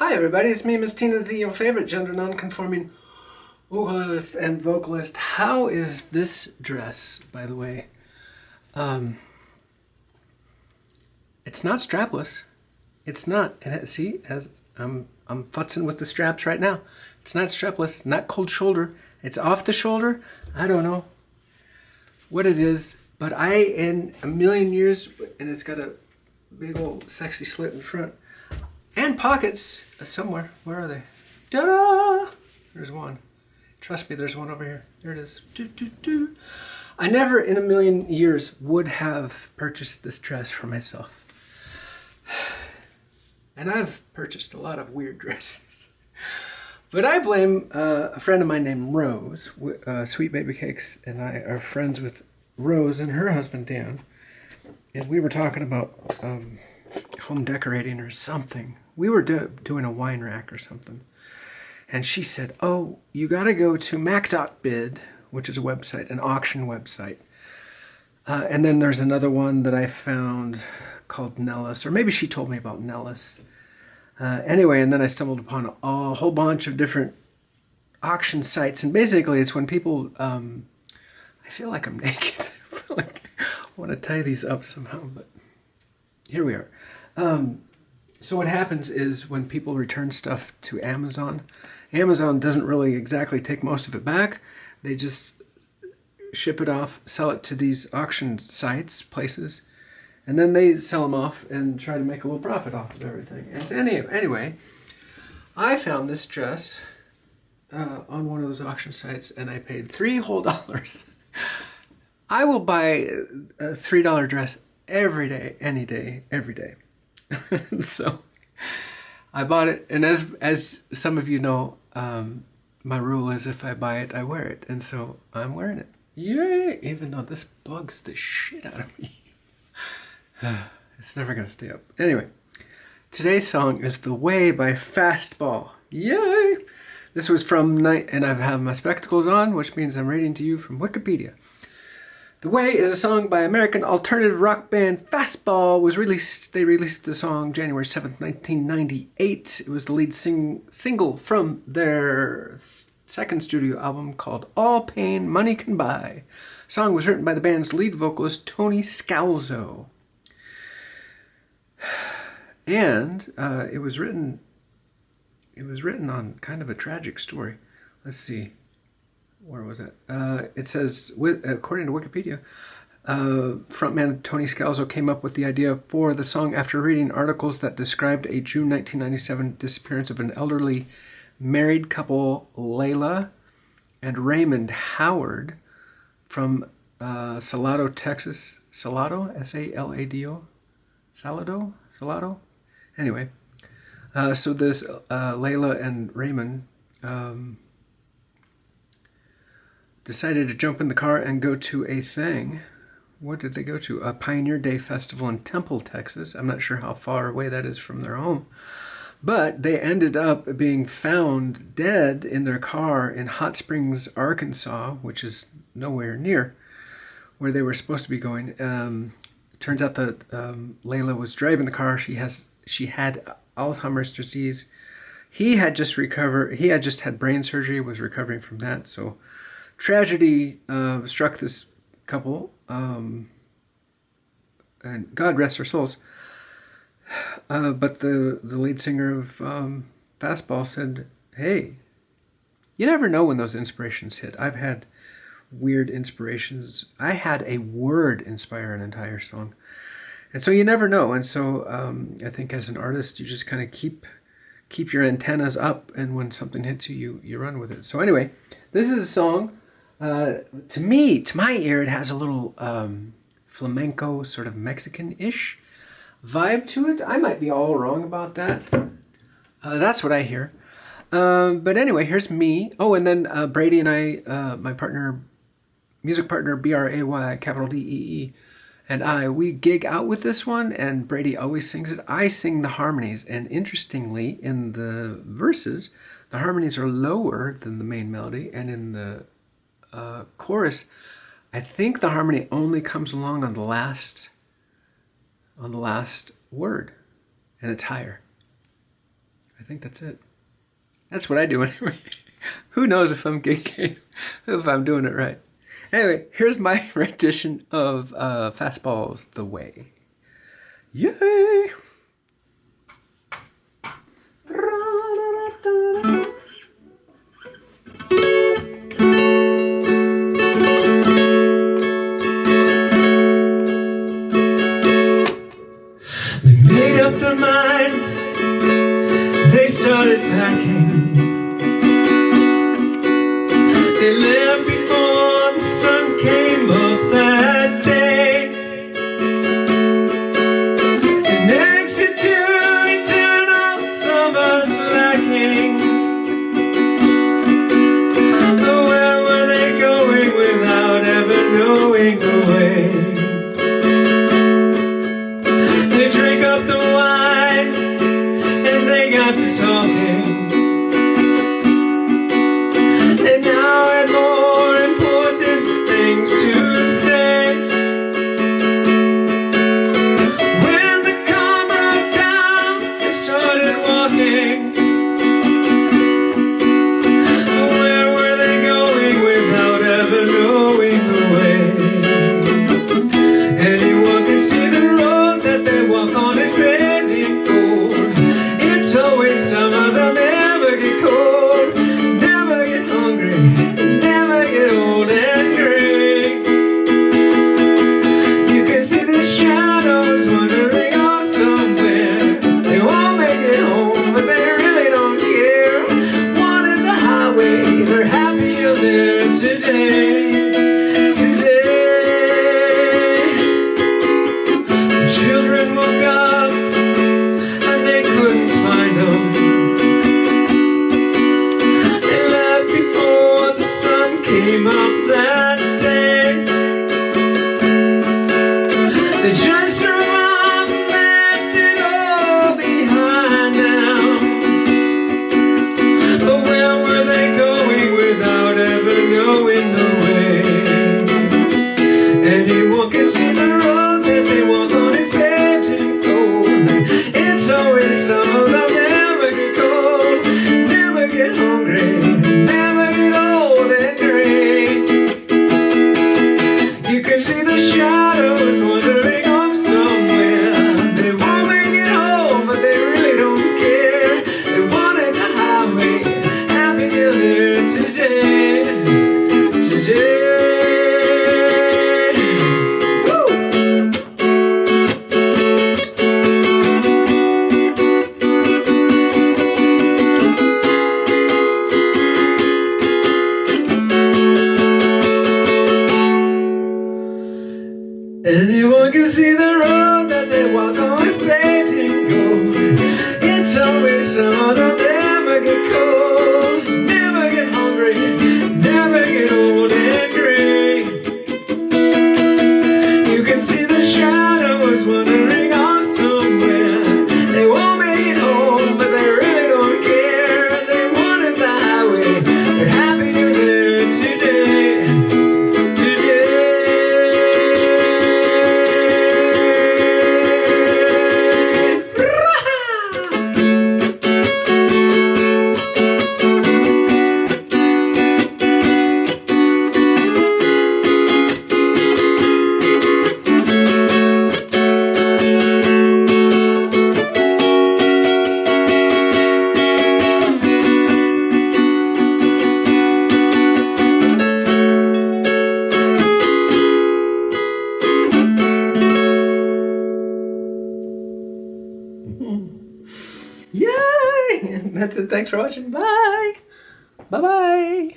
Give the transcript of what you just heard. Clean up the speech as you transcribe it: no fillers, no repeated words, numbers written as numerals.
Hi everybody, it's me, Miss Tina Z, your favorite gender non-conforming ukulelist and vocalist. How is this dress, by the way? It's not strapless. It's not. And see, as I'm futzing with the straps right now. It's not strapless, not cold shoulder. It's off the shoulder. I don't know what it is, but in a million years, and it's got a big old sexy slit in front. And pockets somewhere. Where are they? Ta-da! There's one. Trust me, there's one over here. There it is. Doo, doo, doo. I never in a million years would have purchased this dress for myself. And I've purchased a lot of weird dresses. But I blame a friend of mine named Rose. Sweet Baby Cakes and I are friends with Rose and her husband Dan. And we were talking about home decorating or something. We were doing a wine rack or something. And she said, oh, you got to go to mac.bid, which is a website, an auction website. And then there's another one that I found called Nellis, or maybe she told me about Nellis. Anyway, and then I stumbled upon a whole bunch of different auction sites. And basically it's when people, I feel like I'm naked. I feel like I want to tie these up somehow, but here we are. So what happens is when people return stuff to Amazon, Amazon doesn't really exactly take most of it back. They just ship it off, sell it to these auction sites, places, and then they sell them off and try to make a little profit off of everything. And so anyway, I found this dress on one of those auction sites, and I paid $3 whole. I will buy a $3 dress every day, any day, every day. So I bought it, and as some of you know, my rule is if I buy it, I wear it, and so I'm wearing it. Yay! Even though this bugs the shit out of me. It's never gonna stay up. Anyway, today's song is "The Way" by Fastball. Yay! This was from and I have my spectacles on, which means I'm reading to you from Wikipedia. The Way is a song by American alternative rock band Fastball. They released the song January 7th, 1998. It was the lead single from their second studio album called All Pain Money Can Buy. The song was written by the band's lead vocalist Tony Scalzo. And it was written on kind of a tragic story. Let's see. Where was it? It says, according to Wikipedia, frontman Tony Scalzo came up with the idea for the song after reading articles that described a June 1997 disappearance of an elderly married couple, Layla and Raymond Howard, from Salado, Texas. Salado? S-A-L-A-D-O? Salado? Anyway, so this Layla and Raymond decided to jump in the car and go to a thing. What did they go to? A Pioneer Day Festival in Temple, Texas. I'm not sure how far away that is from their home. But they ended up being found dead in their car in Hot Springs, Arkansas, which is nowhere near where they were supposed to be going. Turns out that Layla was driving the car. She had Alzheimer's disease. He had just had brain surgery, was recovering from that. So tragedy struck this couple, and God rest their souls. But the lead singer of Fastball said, hey, you never know when those inspirations hit. I've had weird inspirations. I had a word inspire an entire song. And so you never know. And so I think as an artist, you just kind of keep your antennas up, and when something hits you, you run with it. So anyway, this is a song. To my ear, it has a little flamenco, sort of Mexican-ish vibe to it. I might be all wrong about that. That's what I hear. But anyway, here's me. Oh, and then Brady and I, my music partner, B-R-A-Y, capital D-E-E, and we gig out with this one, and Brady always sings it. I sing the harmonies, and interestingly, in the verses, the harmonies are lower than the main melody, and in the chorus, I think the harmony only comes along on the last word, and it's higher. I think that's it. That's what I do anyway. Who knows if I'm if I'm doing it right. Anyway, here's my rendition of Fastball's The Way. Yay! They made up their minds, they started packing. They left before the sun came up that day. An exit to eternal summer's lacking. Where were they going without ever knowing the way? They drank up the wine and they got to talking. And now had more important things to say. When the car broke down, they started walking. Where were they going without ever knowing the way? Anyone can see the road that they walk on is paved in gold. It's always summer, they'll never get cold, never get hungry, never get old and gray. You can see the shadows wandering off somewhere. They won't make it home, but they really don't care. Wanted the highway, they're happier there today. Children woke up and they couldn't find them. They left before the sun came up that day. They just drove off and left it all behind now. But where were they going without ever knowing the way? Anyone can see the road that they walk on is paved in gold. It's always summer, they'll never get cold, never get hungry, never get old and gray. You can see the shadows wandering off somewhere. They won't make it home, but they really don't care. They wanted the highway, happier there today. Today. Anyone can see the road that they walk on is paved in gold. It's always summer, they'll never get cold, never get hungry, never get old and gray. You can see the shadows wandering off somewhere. They won't make it home, but they really don't care. They wanted the highway, they're happier there today. Yay! That's it. Thanks for watching. Bye. Bye-bye.